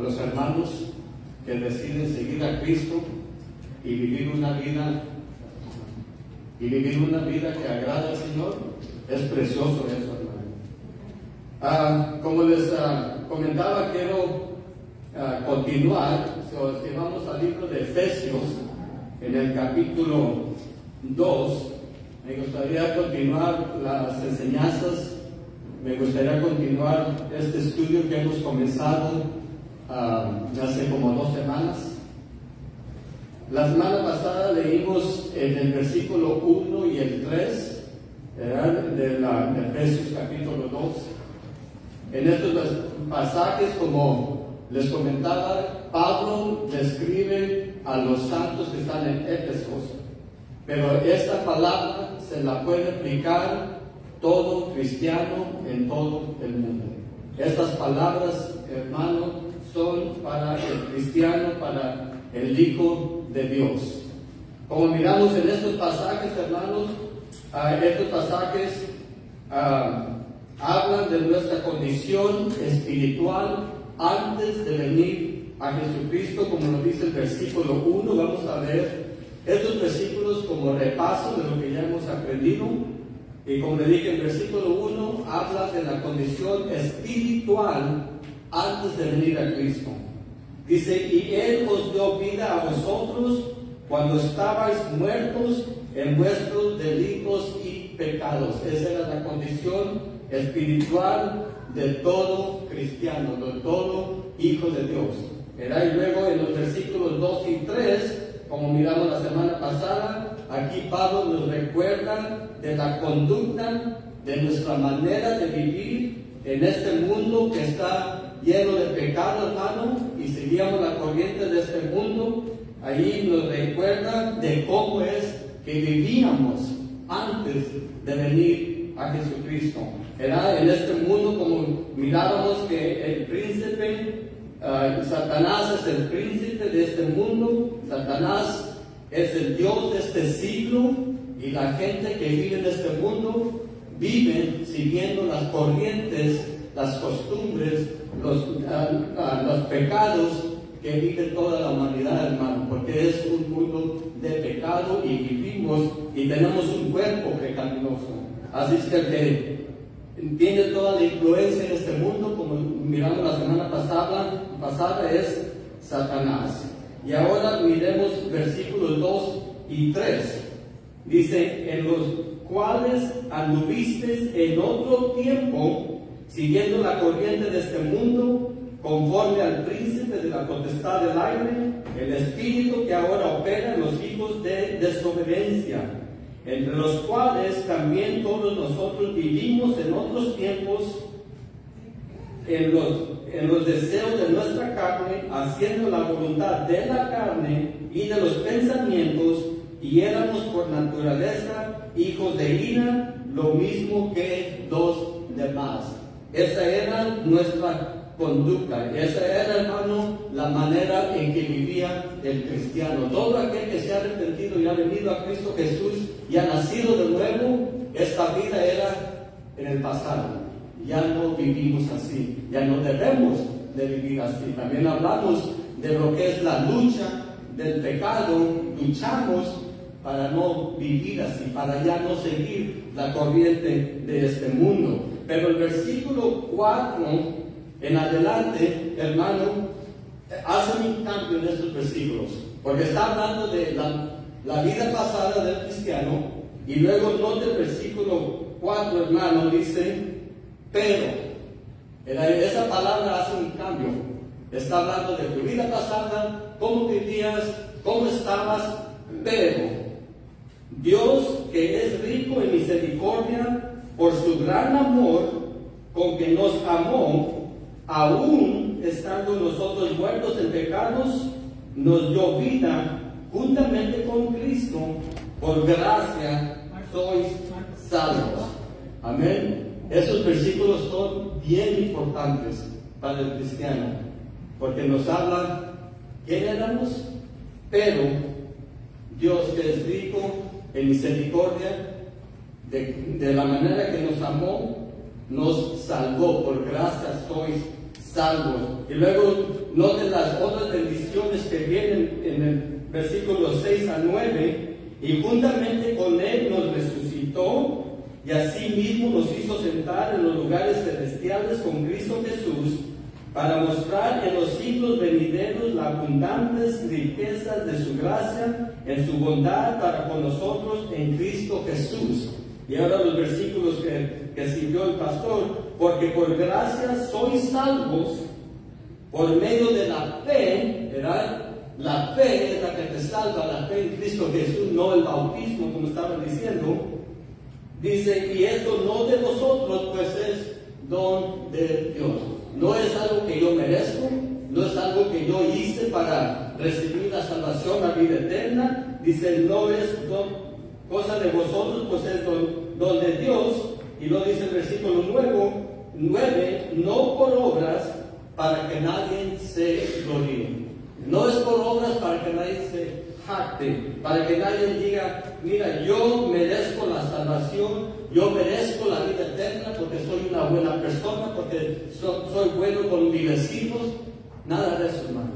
los hermanos que deciden seguir a Cristo y vivir una vida que agrada al Señor. Es precioso eso, hermano. Como les comentaba, quiero continuar. Si vamos al libro de Efesios, en el capítulo 2, me gustaría continuar las enseñanzas. Me gustaría continuar este estudio que hemos comenzado hace como 2 semanas. La semana pasada leímos en el versículo 1 y el 3, de Efesios capítulo 2. En estos pasajes, como les comentaba, Pablo describe a los santos que están en Éfeso, pero esta palabra se la puede aplicar todo cristiano en todo el mundo. Estas palabras, hermano, son para el cristiano, para el Hijo de Dios. Como miramos en estos pasajes, hermanos, estos pasajes hablan de nuestra condición espiritual antes de venir a Jesucristo, como lo dice el versículo 1. Vamos a ver estos versículos como repaso de lo que ya hemos aprendido. Y como le dije, el versículo 1 habla de la condición espiritual antes de venir a Cristo. Dice: y Él os dio vida a vosotros cuando estabais muertos en vuestros delitos y pecados. Esa era la condición espiritual de todo cristiano, de todo hijo de Dios. Y luego en los versículos 2 y 3, como miramos la semana pasada, aquí Pablo nos recuerda de la conducta, de nuestra manera de vivir en este mundo que está lleno de pecado, hermano, y seguíamos la corriente de este mundo. Ahí nos recuerda de cómo es que vivíamos antes de venir a Jesucristo. En este mundo, como mirábamos que el príncipe, Satanás es el príncipe de este mundo, Satanás es el Dios de este siglo, y la gente que vive en este mundo vive siguiendo las corrientes, las costumbres, los pecados que vive toda la humanidad, hermano, porque es un mundo de pecado y vivimos y tenemos un cuerpo pecaminoso. Así es que el que tiene toda la influencia en este mundo, como miramos la semana pasada, es Satanás. Y ahora miremos versículos 2 y 3. Dice: en los cuales anduvisteis en otro tiempo, siguiendo la corriente de este mundo, conforme al príncipe de la potestad del aire, el espíritu que ahora opera en los hijos de desobediencia, entre los cuales también todos nosotros vivimos en otros tiempos en los deseos de nuestra carne, haciendo la voluntad de la carne y de los pensamientos, y éramos por naturaleza hijos de ira, lo mismo que los demás. Esa era nuestra conducta, esa era, hermano, la manera en que vivía el cristiano. Todo aquel que se ha arrepentido y ha venido a Cristo Jesús y ha nacido de nuevo, esta vida era en el pasado. Ya no vivimos así, ya no debemos de vivir así. También hablamos de lo que es la lucha del pecado. Luchamos para no vivir así, para ya no seguir la corriente de este mundo. Pero el versículo 4 en adelante, hermano, hace un cambio en estos versículos, porque está hablando de la vida pasada del cristiano, y luego note el versículo 4, hermano, dice: pero. Esa palabra hace un cambio. Está hablando de tu vida pasada, cómo vivías, cómo estabas, pero Dios, que es rico en misericordia, por su gran amor con que nos amó, aún estando nosotros muertos en pecados, nos dio vida juntamente con Cristo. Por gracia sois salvos. Amén. Esos versículos son bien importantes para el cristiano, porque nos hablan quién éramos, pero Dios, que es rico en misericordia, de la manera que nos amó, nos salvó. Por gracia sois salvos. Y luego noten las otras bendiciones que vienen en el versículo 6 a 9. Y juntamente con Él nos resucitó y asimismo nos hizo sentar en los lugares celestiales con Cristo Jesús, para mostrar en los siglos venideros las abundantes riquezas de su gracia en su bondad para con nosotros en Cristo Jesús. Y ahora los versículos que siguió el pastor: porque por gracia sois salvos por medio de la fe, ¿verdad? La fe es la que te salva, la fe en Cristo Jesús, no el bautismo, como estaba diciendo. Dice, y esto no de vosotros, pues es don de Dios. No es algo que yo merezco, no es algo que yo hice para recibir la salvación, la vida eterna. Dice, no es cosa de vosotros, pues es don de Dios. Y lo dice el versículo 9, no por obras para que nadie se gloríe. No es por obras para que nadie se jacte, para que nadie diga, mira, yo merezco la salvación, yo merezco la vida eterna porque soy una buena persona, porque soy bueno con mis vecinos. Nada de eso, hermano.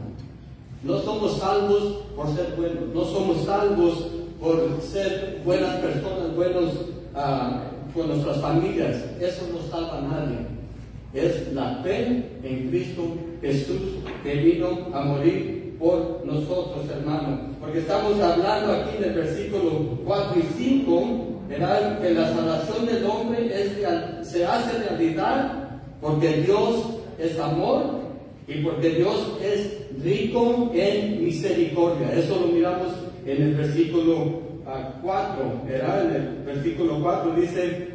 No somos salvos por ser buenos, no somos salvos por ser buenas personas, buenos con nuestras familias. Eso no salva a nadie. Es la fe en Cristo Jesús que vino a morir por nosotros, hermanos. Porque estamos hablando aquí en el versículo 4 y 5, ¿verdad? Que la salvación del hombre se hace realidad porque Dios es amor y porque Dios es rico en misericordia. Eso lo miramos en el versículo 4, ¿verdad? En el versículo 4 dice,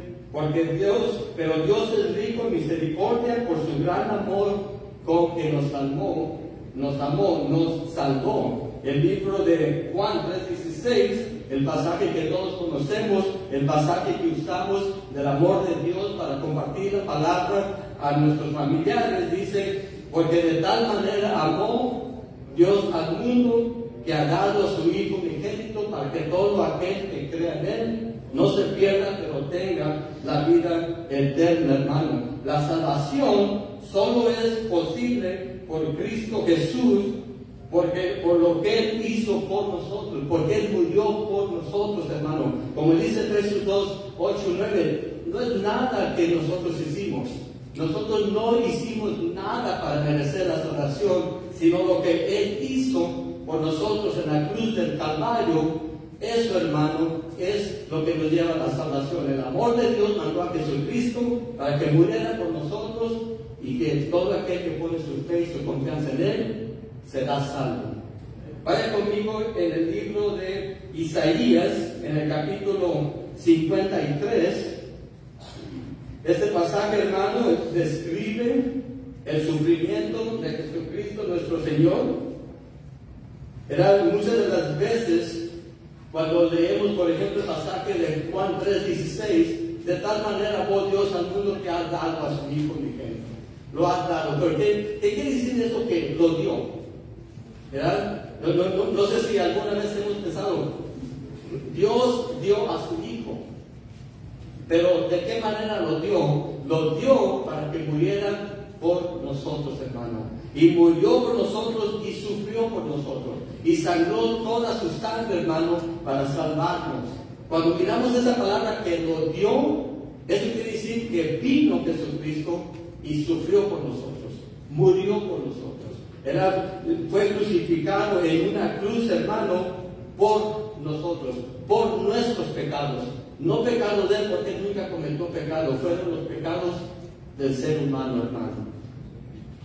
pero Dios es rico en misericordia por su gran amor con que nos salvó. El libro de Juan 3:16, el pasaje que todos conocemos, el pasaje que usamos del amor de Dios para compartir la palabra a nuestros familiares, dice, porque de tal manera amó Dios al mundo que ha dado a su Hijo unigénito para que todo aquel que crea en Él no se pierda, pero tenga la vida eterna, hermano. La salvación solo es posible por Cristo Jesús, porque por lo que Él hizo por nosotros, porque Él murió por nosotros, hermano. Como dice Efesios 2, 8 y 9, no es nada que nosotros hicimos. Nosotros no hicimos nada para merecer la salvación, sino lo que Él hizo por nosotros en la cruz del Calvario. Eso, hermano, es lo que nos lleva a la salvación. El amor de Dios mandó a Jesucristo para que muriera por nosotros y que todo aquel que pone su fe y su confianza en Él será salvo. Vaya conmigo en el libro de Isaías, en el capítulo 53. Este pasaje, hermano, describe el sufrimiento de Jesucristo nuestro Señor. Muchas de las veces cuando leemos, por ejemplo, el pasaje de Juan 3:16, de tal manera amó Dios al mundo que ha dado a su Hijo unigénito. Lo ha dado. ¿Pero qué quiere decir eso? Que lo dio. ¿Verdad? No sé si alguna vez hemos pensado, Dios dio a su Hijo. Pero ¿de qué manera lo dio? Lo dio para que muriera por nosotros, hermano. Y murió por nosotros y sufrió por nosotros. Y sangró toda su sangre, hermano, para salvarnos. Cuando miramos esa palabra que lo dio, eso quiere decir que vino Jesucristo y sufrió por nosotros. Murió por nosotros. Fue crucificado en una cruz, hermano, por nosotros, por nuestros pecados. No pecados de Él, porque Él nunca cometió pecado. Fueron los pecados del ser humano, hermano.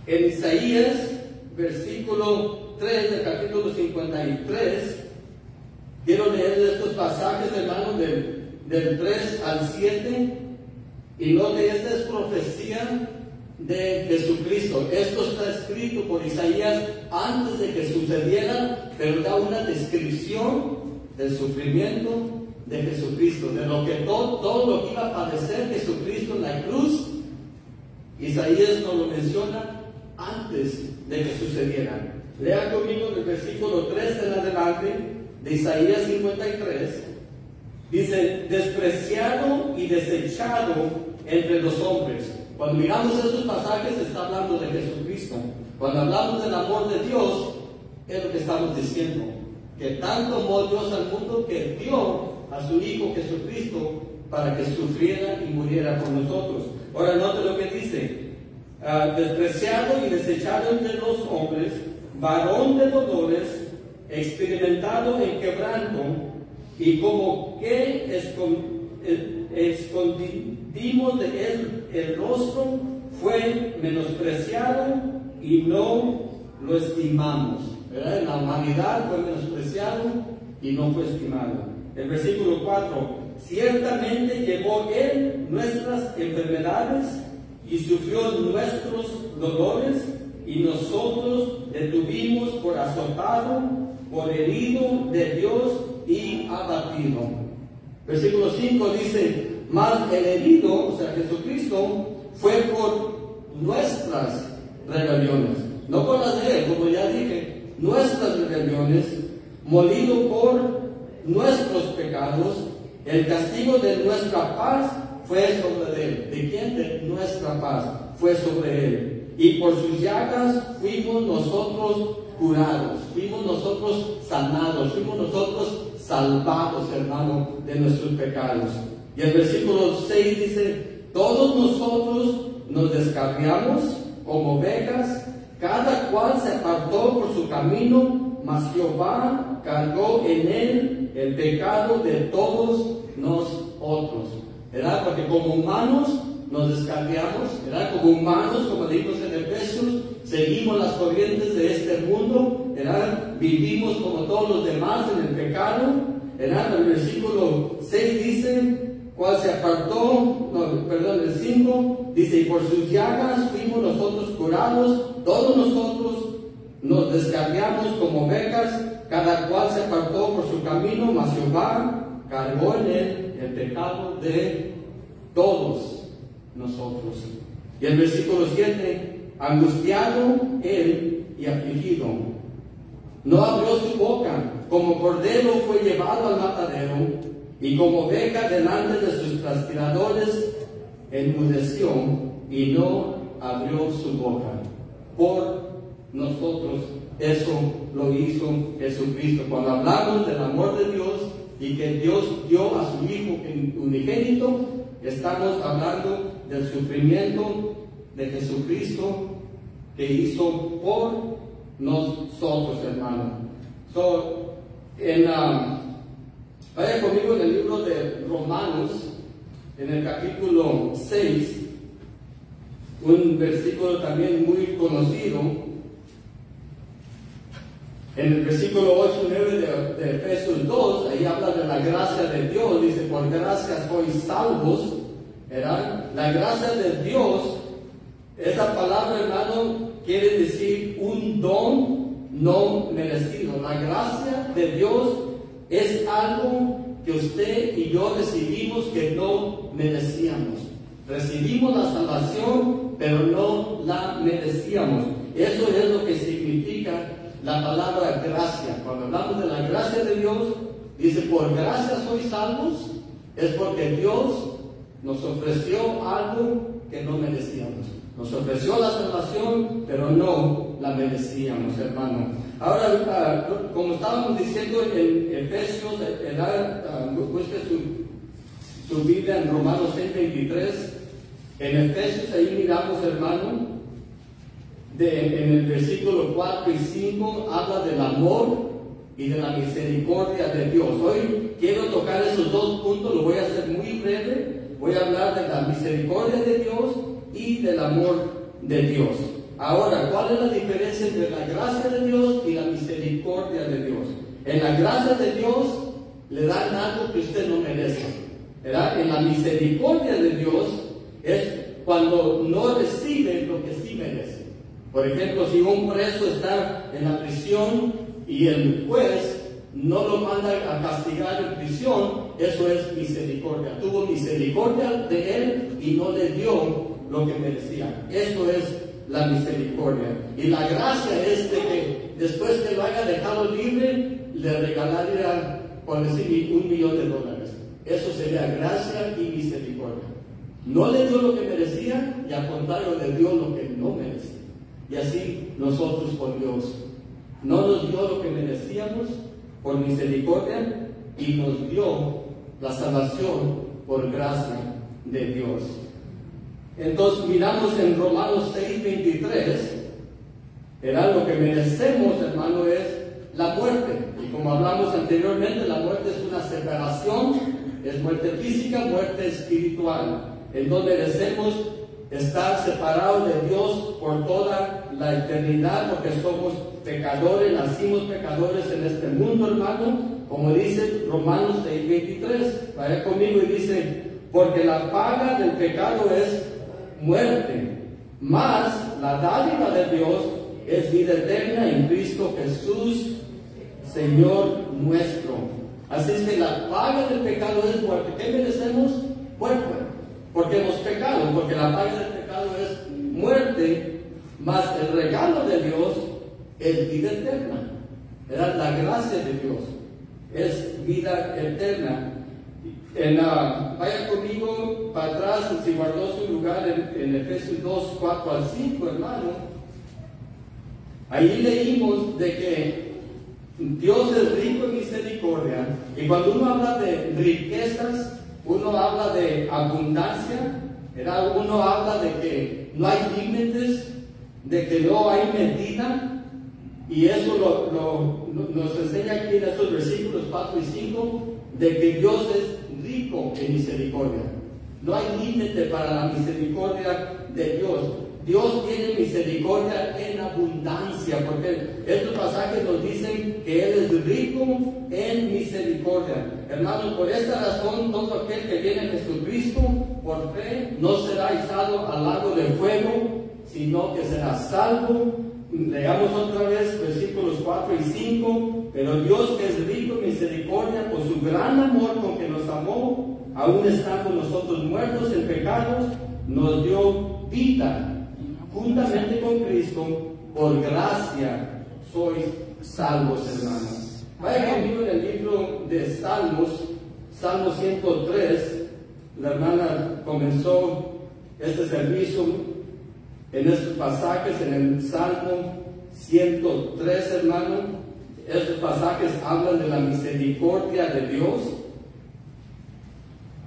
En Isaías, versículo 3 del capítulo 53, quiero leer estos pasajes, hermano, del 3 al 7, y note, esta es profecía de Jesucristo. Esto está escrito por Isaías antes de que sucediera, pero da una descripción del sufrimiento de Jesucristo, de lo que todo lo que iba a padecer Jesucristo en la cruz. Isaías nos lo menciona antes de que sucediera. Lea conmigo el versículo 3 en adelante de Isaías 53. Dice, despreciado y desechado entre los hombres, Cuando miramos esos pasajes, está hablando de Jesucristo. Cuando hablamos del amor de Dios, es lo que estamos diciendo. Que tanto amó Dios al mundo que dio a su Hijo Jesucristo para que sufriera y muriera por nosotros. Ahora note lo que dice: despreciado y desechado entre los hombres, varón de dolores, experimentado en quebranto, y como que escondimos de él el rostro, fue menospreciado y no lo estimamos. ¿Verdad? En la humanidad fue menospreciado y no fue estimado. El versículo 4: ciertamente llevó él nuestras enfermedades y sufrió nuestros dolores, y nosotros le tuvimos por azotado, por herido de Dios y abatido. Versículo 5 dice: mas el herido, o sea Jesucristo, fue por nuestras rebeliones, no por las de él, como ya dije, nuestras rebeliones, molido por nuestros pecados, el castigo de nuestra paz fue sobre él. ¿De quién? De nuestra paz fue sobre él. Y por sus llagas fuimos nosotros curados, fuimos nosotros sanados, fuimos nosotros salvados, hermano, de nuestros pecados. Y el versículo 6 dice: todos nosotros nos descarriamos como ovejas, cada cual se apartó por su camino, mas Jehová cargó en él el pecado de todos nosotros. ¿Verdad? Porque como humanos nos descarriamos, ¿verdad? Como humanos, como dijimos en Efesios, seguimos las corrientes de este mundo, ¿verdad? Vivimos como todos los demás en el pecado, ¿verdad? El versículo 6 dice: cual se apartó, el 5 dice: y por sus llagas fuimos nosotros curados. Todos nosotros nos descarriamos como ovejas, cada cual se apartó por su camino, mas Jehová cargó en él el pecado de todos nosotros. Y el versículo 7: angustiado él y afligido, no abrió su boca, como cordero fue llevado al matadero, y como oveja delante de sus trasquiladores enmudeció y no abrió su boca. Por nosotros eso lo hizo Jesucristo. Cuando hablamos del amor de Dios y que Dios dio a su Hijo unigénito, estamos hablando del sufrimiento de Jesucristo que hizo por nosotros, hermano. Vaya conmigo en el libro de Romanos, en el capítulo 6, un versículo también muy conocido. En el versículo 8 y 9 de Efesios 2, ahí habla de la gracia de Dios. Dice: por gracia sois salvos. ¿Verdad? La gracia de Dios, esa palabra, hermano, quiere decir un don no merecido. La gracia de Dios es algo que usted y yo recibimos que no merecíamos. Recibimos la salvación, pero no la merecíamos. Eso es lo que significa la palabra gracia. Cuando hablamos de la gracia de Dios, dice: por gracia sois salvos. Es porque Dios nos ofreció algo que no merecíamos. Nos ofreció la salvación, pero no la merecíamos, hermano. Ahora, como estábamos diciendo en Efesios, busque su Biblia en Romanos 6:23. En Efesios, ahí miramos, hermano, en el versículo 4 y 5, habla del amor y de la misericordia de Dios. Hoy quiero tocar esos dos puntos, lo voy a hacer muy breve. Voy a hablar de la misericordia de Dios y del amor de Dios. Ahora, ¿cuál es la diferencia entre la gracia de Dios y la misericordia de Dios? En la gracia de Dios le dan algo que usted no merece, ¿verdad? En la misericordia de Dios es cuando no recibe lo que sí merece. Por ejemplo, si un preso está en la prisión y el juez no lo manda a castigar en prisión, eso es misericordia. Tuvo misericordia de él y no le dio lo que merecía. Eso es la misericordia. Y la gracia es de que después que lo haya dejado libre, le regalaría, por decir, $1 millón. Eso sería gracia y misericordia. No le dio lo que merecía y al contrario le dio lo que no merecía. Y así nosotros con Dios. No nos dio lo que merecíamos por misericordia y nos dio la salvación por gracia de Dios. Entonces miramos en Romanos 6:23, era lo que merecemos, hermano, es la muerte. Y como hablamos anteriormente, la muerte es una separación, es muerte física, muerte espiritual, en donde merecemos estar separados de Dios por toda la eternidad, porque somos pecadores, nacimos pecadores en este mundo, hermano, como dice Romanos 6:23. Vaya conmigo y dice, porque la paga del pecado es muerte, mas la dádiva de Dios es vida eterna en Cristo Jesús, Señor nuestro. Así es que la paga del pecado es muerte. ¿Qué merecemos? Muerte, porque hemos pecado, porque la paga del pecado es muerte, mas el regalo de Dios es vida eterna. Era la gracia de Dios, es vida eterna. Vaya conmigo para atrás, si guardó su lugar en Efesios 2:4-5, hermano. Ahí leímos de que Dios es rico en misericordia, y cuando uno habla de riquezas, uno habla de abundancia, uno habla de que no hay límites, de que no hay medida, y eso nos enseña aquí en estos versículos 4 y 5, de que Dios es rico en misericordia. No hay límite para la misericordia de Dios. Dios tiene misericordia en abundancia, porque estos pasajes nos dicen que Él es rico en misericordia. Hermanos, por esta razón, todo aquel que viene a Jesucristo por fe no será echado al lago de fuego, sino que será salvo. Leamos otra vez versículos 4 y 5. Pero Dios, que es rico en misericordia, por su gran amor con que nos amó, aun estando nosotros muertos en pecados, nos dio vida juntamente con Cristo. Por gracia sois salvos, hermanos. Vaya conmigo en el libro de Salmos, Salmo 103. La hermana comenzó este servicio en estos pasajes, en el Salmo 103, hermano. Estos pasajes hablan de la misericordia de Dios.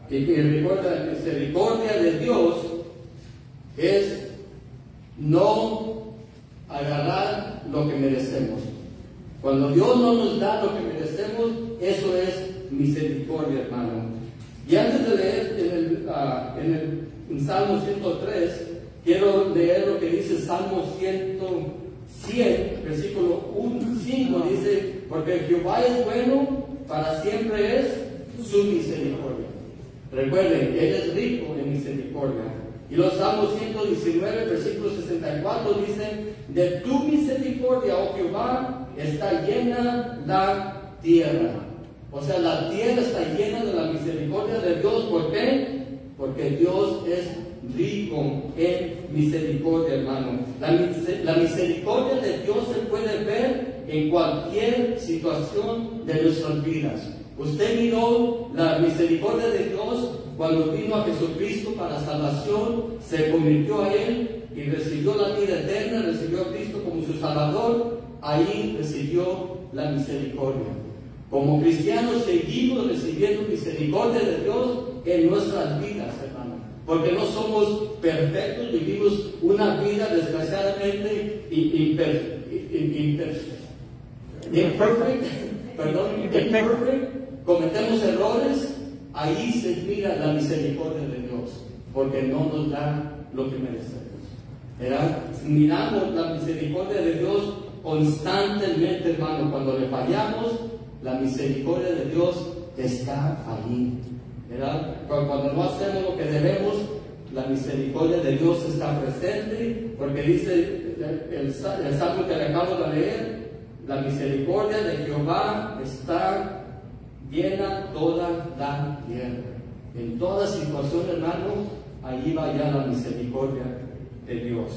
Y recuerda, la misericordia de Dios es no agarrar lo que merecemos. Cuando Dios no nos da lo que merecemos, eso es misericordia, hermano. Y antes de leer en Salmo 103, quiero leer lo que dice Salmo 100, versículo 5, dice, porque Jehová es bueno, para siempre es su misericordia. Recuerden, Él es rico en misericordia. Y los Salmos 119, versículo 64 dicen, de tu misericordia, oh Jehová, está llena la tierra. O sea, la tierra está llena de la misericordia de Dios. ¿Por qué? Porque Dios es rico en misericordia, hermano. La misericordia de Dios se puede ver en cualquier situación de nuestras vidas. Usted miró la misericordia de Dios cuando vino a Jesucristo para salvación, se convirtió a Él y recibió la vida eterna, recibió a Cristo como su Salvador. Ahí recibió la misericordia. Como cristianos seguimos recibiendo misericordia de Dios en nuestras vidas, hermano, porque no somos perfectos, vivimos una vida desgraciadamente imperfecta, cometemos errores. Ahí se mira la misericordia de Dios, porque no nos da lo que merecemos, ¿verdad? Miramos la misericordia de Dios constantemente, hermano. Cuando le fallamos, la misericordia de Dios está ahí, ¿verdad? Cuando no hacemos lo que debemos, la misericordia de Dios está presente, porque dice el salmo que le acabo de leer, la misericordia de Jehová está llena toda la tierra. En toda situación, hermano, allí va ya la misericordia de Dios.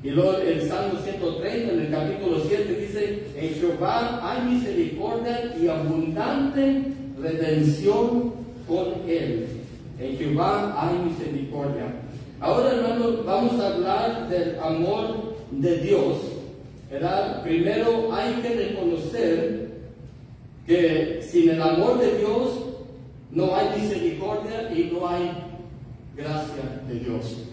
Y luego el Salmo 130, en el capítulo 7, dice, en Jehová hay misericordia y abundante redención con Él. En Jehová hay misericordia misericordia. Ahora, hermanos, vamos a hablar del amor de Dios, ¿verdad? Primero hay que reconocer que sin el amor de Dios no hay misericordia y no hay gracia de Dios.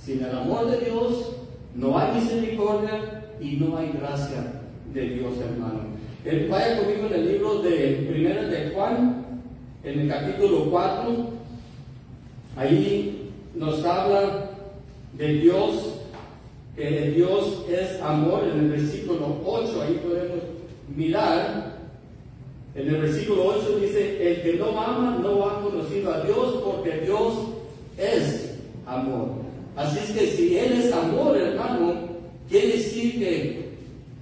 Sin el amor de Dios no hay misericordia y no hay gracia de Dios, hermano. Vaya conmigo en el libro de Primera de Juan, en el capítulo 4. Ahí nos habla de Dios, que Dios es amor. En el versículo 8, ahí podemos mirar. En el versículo 8 dice: el que no ama no ha conocido a Dios, porque Dios es amor. Así es que si Él es amor, hermano, quiere decir que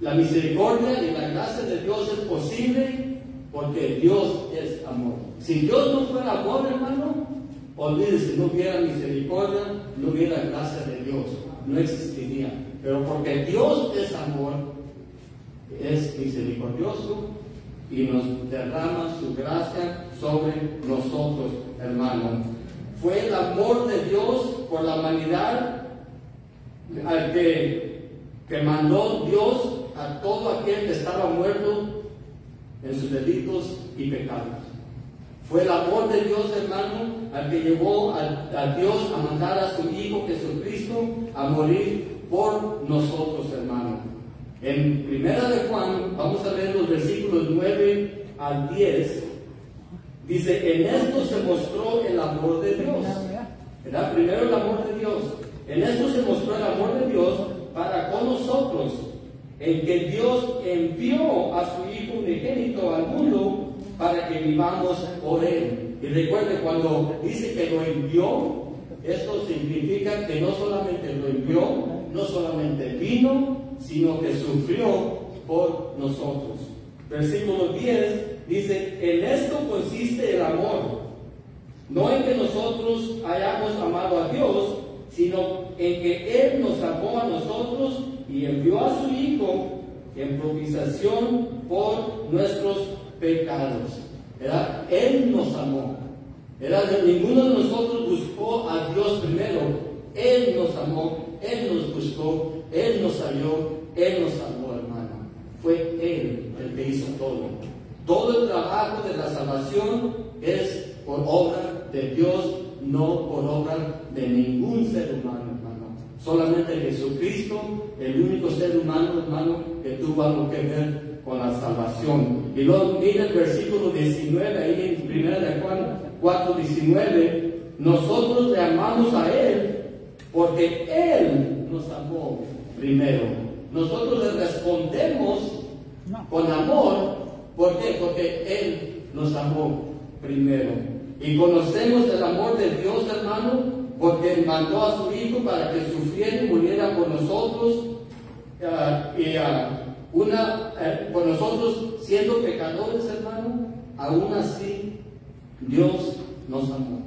la misericordia y la gracia de Dios es posible, porque Dios es amor. Si Dios no fuera amor, hermano, olvídese, no hubiera misericordia, no hubiera gracia de Dios, no existiría. Pero porque Dios es amor, es misericordioso y nos derrama su gracia sobre nosotros, hermano. Fue el amor de Dios por la humanidad al que mandó Dios a todo aquel que estaba muerto en sus delitos y pecados. Fue el amor de Dios, hermano, al que llevó a Dios a mandar a su Hijo Jesucristo a morir por nosotros, hermano. En Primera de Juan, vamos a ver los versículos 9 al 10, dice: en esto se mostró el amor de Dios. ¿Verdad? Primero el amor de Dios. En esto se mostró el amor de Dios para con nosotros, en que Dios envió a su Hijo unigénito al mundo para que vivamos por Él. Y recuerde, cuando dice que lo envió, esto significa que no solamente lo envió, no solamente vino, sino que sufrió por nosotros. Versículo 10 dice: en esto consiste el amor, no en que nosotros hayamos amado a Dios, sino en que Él nos amó a nosotros y envió a su Hijo en propiciación por nuestros pecados. ¿Verdad? Él nos amó. ¿Verdad? Ninguno de nosotros buscó a Dios primero. Él nos amó, Él nos buscó, Él nos halló, Él nos salvó, hermano. Fue Él el que hizo todo. Todo el trabajo de la salvación es por obra de Dios, no por obra de ningún ser humano, hermano. Solamente Jesucristo, el único ser humano, hermano, que tuvo algo que ver con la salvación. Y luego mira el versículo 19, ahí en 1 de Juan 4:19. Nosotros le amamos a Él porque Él nos amó primero. Nosotros le respondemos con amor. ¿Por qué? Porque Él nos amó primero. Y conocemos el amor de Dios, hermano, porque Él mandó a su Hijo para que sufriera y muriera por nosotros, por nosotros siendo pecadores, hermano. Aún así Dios nos amó.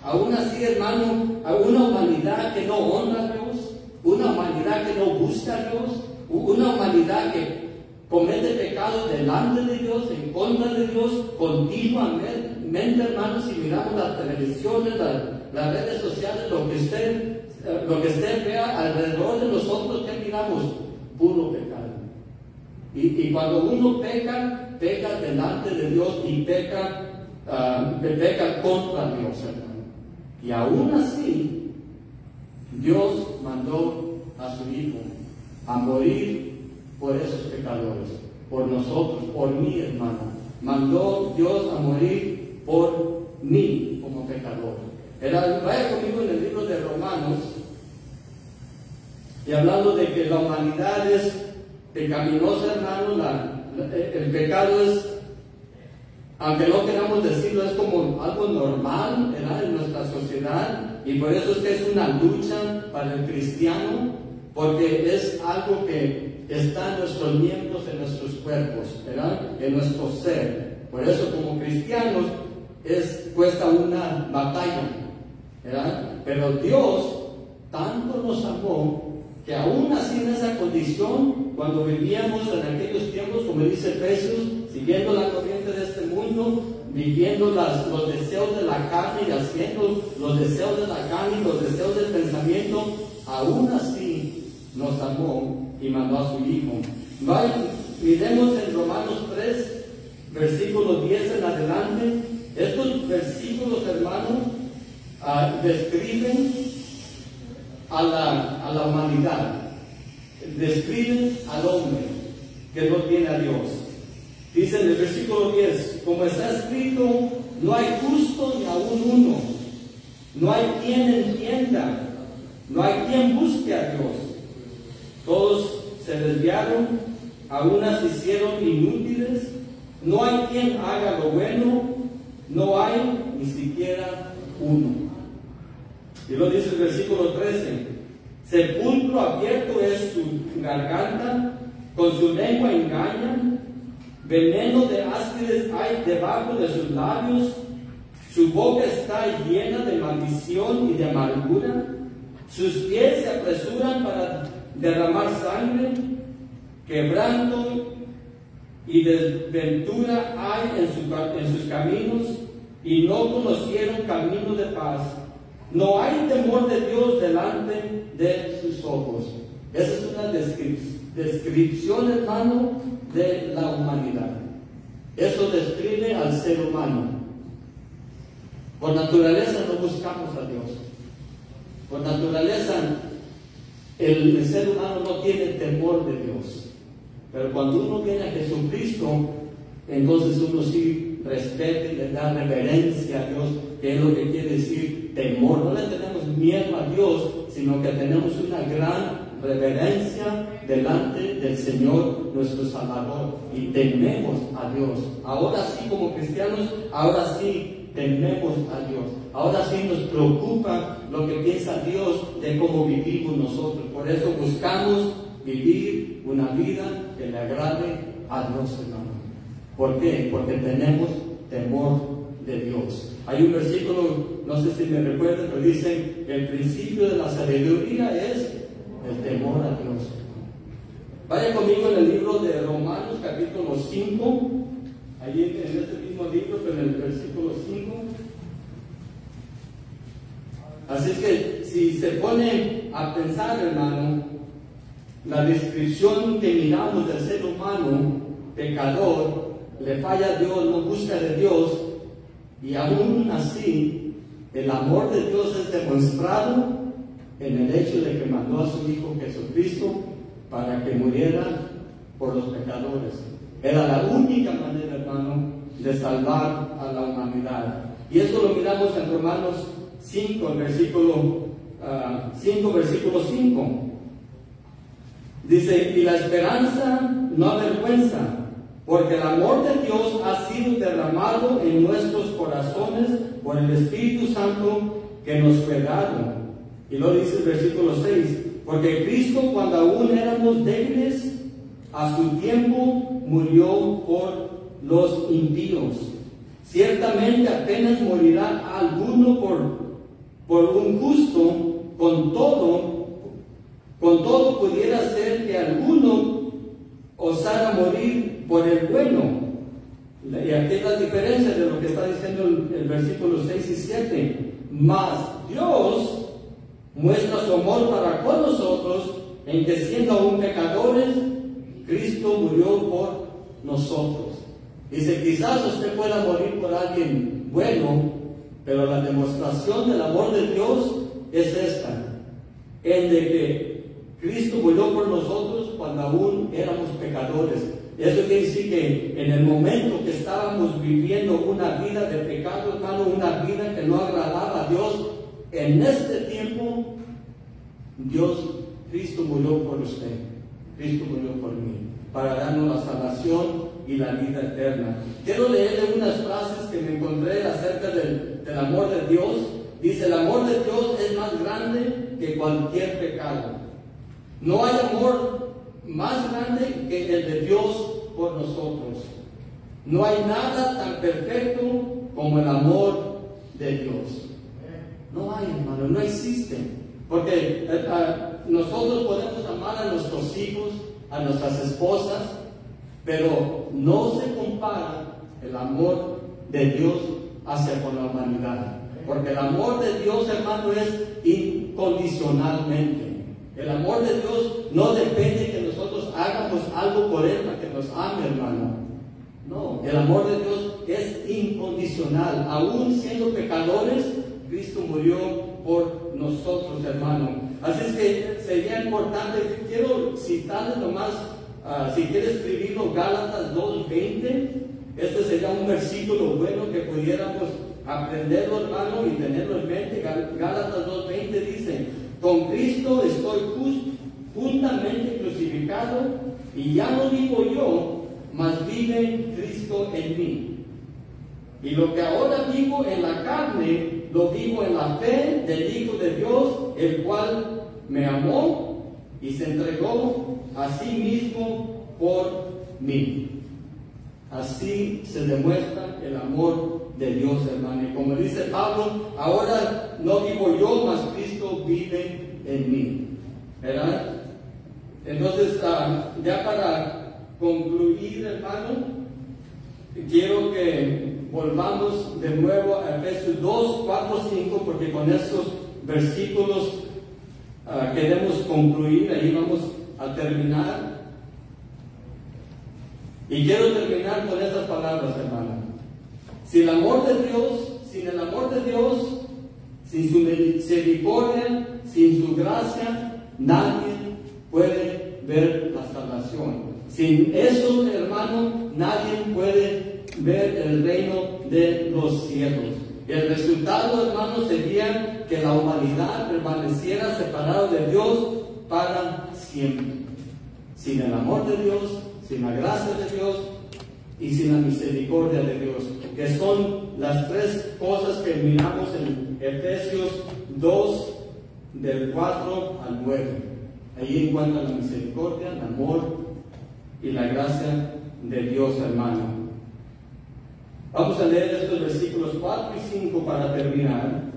Aún así, hermano, a una humanidad que no honra a Dios, una humanidad que no busca a Dios, una humanidad que comete pecados delante de Dios, en contra de Dios, continuamente, hermanos. Si miramos las televisiones, las redes sociales, lo que usted vea alrededor de nosotros, ¿qué miramos? Puro pecado. Y cuando uno peca delante de Dios y peca contra Dios, hermano. Y aún así, Dios mandó a su Hijo a morir por esos pecadores, por nosotros, por mí, hermano. Mandó Dios a morir por mí como pecador. Vaya conmigo en el libro de Romanos, y hablando de que la humanidad es pecaminosa, hermano, el pecado es, aunque no queramos decirlo, es como algo normal, ¿verdad?, en nuestra sociedad. Y por eso es que es una lucha para el cristiano, porque es algo que está en nuestros miembros, en nuestros cuerpos, ¿verdad?, en nuestro ser. Por eso, como cristianos, cuesta una batalla, ¿verdad? Pero Dios tanto nos amó que aún así en esa condición, cuando vivíamos en aquellos tiempos, como dice Efesios, siguiendo la corriente de este mundo, viviendo los deseos de la carne y haciendo los deseos de la carne y los deseos del pensamiento, aún así nos amó y mandó a su Hijo. Miremos en Romanos 3, versículo 10 en adelante. Estos versículos, hermanos, describen a la humanidad, describen al hombre que no tiene a Dios. Dice en el versículo 10, como está escrito, no hay justo ni aún uno, no hay quien entienda, no hay quien busque a Dios. Todos se desviaron, a unas se hicieron inútiles, no hay quien haga lo bueno, no hay ni siquiera uno. Y lo dice el versículo 13, sepulcro abierto es su garganta, con su lengua engañan, veneno de áspides hay debajo de sus labios, su boca está llena de maldición y de amargura, sus pies se apresuran para derramar sangre, quebranto y desventura hay en sus caminos, y no conocieron camino de paz. No hay temor de Dios delante de sus ojos. Esa es una descripción, hermano, de la humanidad. Eso describe al ser humano. Por naturaleza no buscamos a Dios. Por naturaleza el ser humano no tiene temor de Dios. Pero cuando uno viene a Jesucristo, entonces uno sí respeta y le da reverencia a Dios, que es lo que quiere decir temor. No le tenemos miedo a Dios, sino que tenemos una gran reverencia delante del Señor nuestro Salvador y tememos a Dios. Ahora sí, como cristianos, ahora sí tememos a Dios. Ahora sí nos preocupa lo que piensa Dios de cómo vivimos nosotros. Por eso buscamos vivir una vida que le agrade a Dios, hermano. ¿Por qué? Porque tenemos temor de Dios. Hay un versículo, no sé si me recuerdan, pero dice que el principio de la sabiduría es el temor a Dios. Vaya conmigo en el libro de Romanos, capítulo 5, allí en este mismo libro, pero en el versículo 5. Así es que si se pone a pensar, hermano, la descripción que miramos del ser humano, pecador, le falla a Dios, no busca de Dios, y aún así, el amor de Dios es demostrado en el hecho de que mandó a su Hijo Jesucristo para que muriera por los pecadores. Era la única manera, hermano, de salvar a la humanidad. Y esto lo miramos en Romanos 5, versículo 5. Dice, y la esperanza no avergüenza, porque el amor de Dios ha sido derramado en nuestros corazones por el Espíritu Santo que nos fue dado. Y lo dice el versículo 6, porque Cristo, cuando aún éramos débiles, a su tiempo murió por los impíos. Ciertamente apenas morirá alguno por un justo, con todo pudiera ser que alguno osara morir por el bueno. Y aquí es la diferencia de lo que está diciendo el versículo 6 y 7. Mas Dios muestra su amor para con nosotros en que siendo aún pecadores, Cristo murió por nosotros. Dice, quizás usted pueda morir por alguien bueno, pero la demostración del amor de Dios es esta, en de que Cristo murió por nosotros cuando aún éramos pecadores. Eso quiere decir que en el momento que estábamos viviendo una vida de pecado, hermano, una vida que no agradaba a Dios, en este tiempo, Cristo murió por usted, Cristo murió por mí, para darnos la salvación y la vida eterna. Quiero leerle unas frases que me encontré acerca del amor de Dios. Dice, el amor de Dios es más grande que cualquier pecado. No hay amor más grande que el de Dios por nosotros. No hay nada tan perfecto como el amor de Dios. No hay, hermano, no existe. Porque nosotros podemos amar a nuestros hijos, a nuestras esposas, pero no se compara el amor de Dios hacia con la humanidad. Porque el amor de Dios, hermano, es incondicionalmente. El amor de Dios no depende que nosotros hagamos algo por Él para que nos ame, hermano. No, el amor de Dios es incondicional. Aún siendo pecadores, Cristo murió por nosotros, hermano. Así es que sería importante, quiero citarles nomás, si quiere escribirlo, Gálatas 2:20. Este sería un versículo bueno que pudiéramos aprenderlo, hermano, y tenerlo en mente. Gálatas 2:20 dice: con Cristo estoy juntamente crucificado, y ya no vivo yo, mas vive Cristo en mí. Y lo que ahora vivo en la carne, lo vivo en la fe del Hijo de Dios, el cual me amó y se entregó a sí mismo por mí. Así se demuestra el amor de Dios, hermano. Y como dice Pablo, ahora no vivo yo, mas Cristo vive en mí. ¿Verdad? Entonces, ya para concluir, hermano, quiero que volvamos de nuevo a Efesios 2, 4, 5, porque con estos versículos queremos concluir, ahí vamos a terminar. Y quiero terminar con estas palabras, hermano. Sin el amor de Dios, sin su misericordia, sin su gracia, nadie puede ver la salvación. Sin eso, hermano, nadie puede ver el reino de los cielos. El resultado, hermano, sería que la humanidad permaneciera separada de Dios para siempre. Sin el amor de Dios, sin la gracia de Dios y sin la misericordia de Dios, que son las tres cosas que miramos en Efesios 2, del 4 al 9. Ahí encuentra la misericordia, el amor y la gracia de Dios, hermano. Vamos a leer estos versículos 4 y 5 para terminar.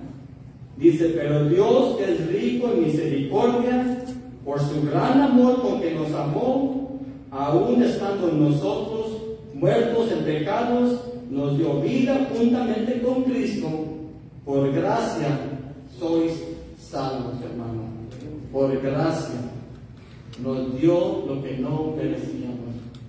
Dice: pero Dios, que es rico en misericordia, por su gran amor con que nos amó, aún estando nosotros muertos en pecados, nos dio vida juntamente con Cristo. Por gracia sois salvos, hermano. Por gracia nos dio lo que no merecíamos.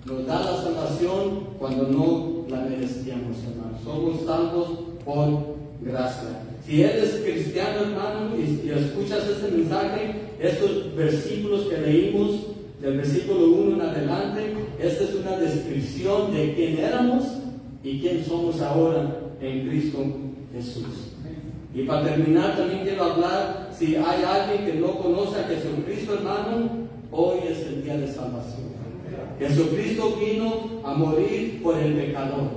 Nos da la salvación cuando no la merecíamos, hermano. Somos salvos por gracia. Si eres cristiano, hermano, y escuchas este mensaje, estos versículos que leímos, del versículo 1 en adelante, esta es una descripción de quién éramos y quién somos ahora en Cristo Jesús. Y para terminar, también quiero hablar, si hay alguien que no conoce a Jesucristo, hermano, hoy es el día de salvación. Jesucristo vino a morir por el pecador.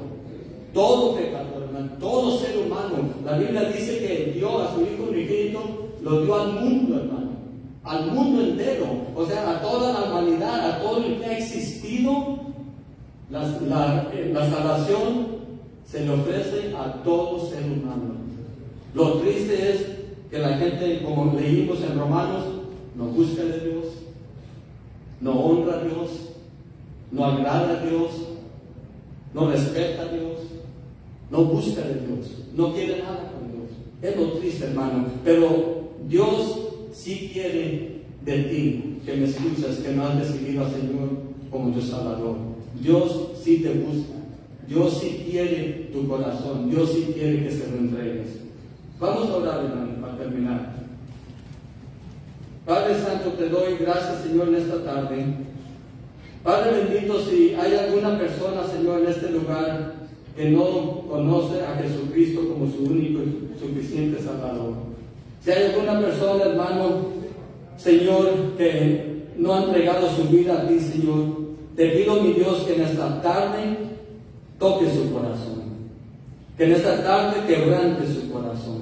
Todo pecador, hermano, todo ser humano. La Biblia dice que dio a su Hijo unigénito, lo dio al mundo, hermano. Al mundo entero, o sea, a toda la humanidad, a todo el que ha existido. La salvación se le ofrece a todo ser humano. Lo triste es que la gente, como leímos en Romanos, no busca de Dios, no honra a Dios, no agrada a Dios, no respeta a Dios, no busca de Dios, no quiere nada con Dios. Es lo triste, hermano. Pero Dios sí quiere de ti, que me escuchas, que no has recibido al Señor como tu Salvador. Dios sí te busca. Dios sí quiere tu corazón. Dios sí quiere que se lo entregues. Vamos a orar, hermano, para terminar. Padre Santo, te doy gracias, Señor, en esta tarde. Padre bendito, si hay alguna persona, Señor, en este lugar que no conoce a Jesucristo como su único y suficiente Salvador. Si hay alguna persona, hermano, Señor, que no ha entregado su vida a ti, Señor, te pido, mi Dios, que en esta tarde toque su corazón. Que en esta tarde quebrante su corazón.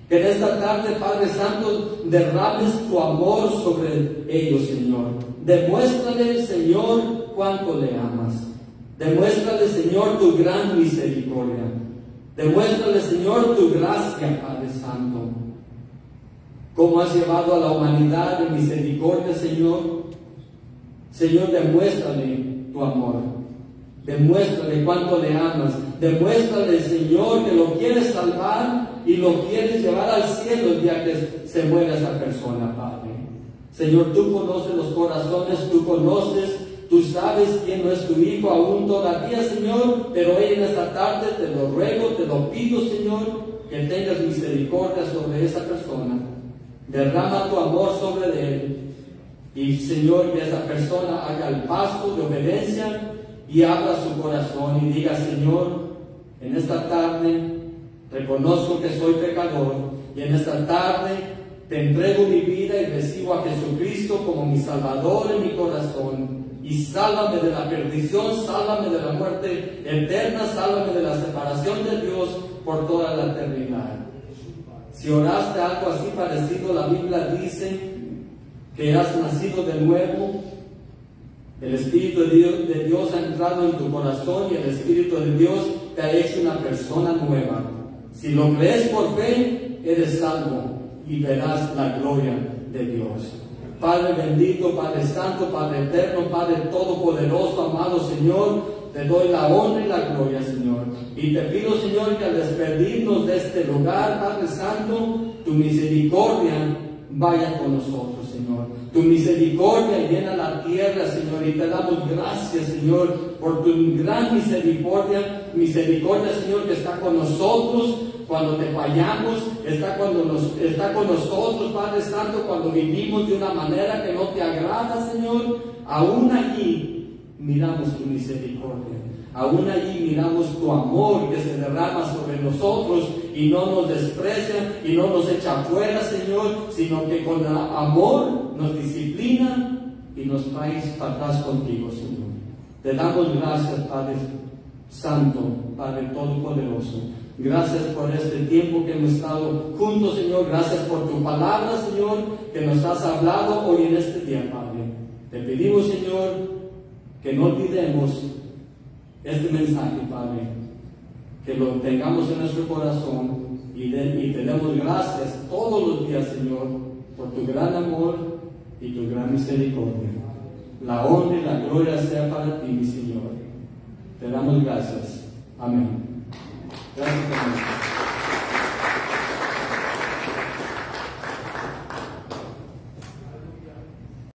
Que en esta tarde, Padre Santo, derrames tu amor sobre ellos, Señor. Demuéstrale, Señor, cuánto le amas. Demuéstrale, Señor, tu gran misericordia. Demuéstrale, Señor, tu gracia, Padre Santo. cómo has llevado a la humanidad en misericordia, Señor. Señor, demuéstrale tu amor. Demuéstrale cuánto le amas. Demuéstrale, Señor, que lo quieres salvar y lo quieres llevar al cielo el día que se muera esa persona, Padre. Señor, tú conoces los corazones, tú sabes quién no es tu hijo aún todavía, Señor, pero hoy en esta tarde te lo ruego, te lo pido, Señor, que tengas misericordia sobre esa persona. Derrama tu amor sobre él. Y, Señor, que esa persona haga el paso de obediencia y abra su corazón y diga: Señor, en esta tarde reconozco que soy pecador y en esta tarde te entrego mi vida y recibo a Jesucristo como mi Salvador en mi corazón. Y sálvame de la perdición, sálvame de la muerte eterna, sálvame de la separación de Dios por toda la eternidad. Si oraste algo así parecido, la Biblia dice que has nacido de nuevo. El Espíritu de Dios ha entrado en tu corazón y el Espíritu de Dios te ha hecho una persona nueva. Si lo crees por fe, eres salvo y verás la gloria de Dios. Padre bendito, Padre santo, Padre eterno, Padre todopoderoso, amado Señor, te doy la honra y la gloria, Señor. Y te pido, Señor, que al despedirnos de este lugar, Padre santo, tu misericordia vaya con nosotros, Señor. Tu misericordia llena la tierra, Señor, y te damos gracias, Señor, por tu gran misericordia, Señor, que está con nosotros cuando te fallamos, está con nosotros, Padre Santo, cuando vivimos de una manera que no te agrada, Señor. Aún allí miramos tu misericordia. Aún allí miramos tu amor que se derrama sobre nosotros y no nos desprecia y no nos echa fuera, Señor, sino que con amor nos disciplina y nos traes para atrás contigo, Señor. Te damos gracias, Padre Santo, Padre Todopoderoso. Gracias por este tiempo que hemos estado juntos, Señor. Gracias por tu palabra, Señor, que nos has hablado hoy en este día, Padre. Te pedimos, Señor, que no olvidemos este mensaje, Padre, que lo tengamos en nuestro corazón y te demos gracias todos los días, Señor, por tu gran amor y tu gran misericordia. La honra y la gloria sea para ti, mi Señor. Te damos gracias. Amén. Gracias, Señor.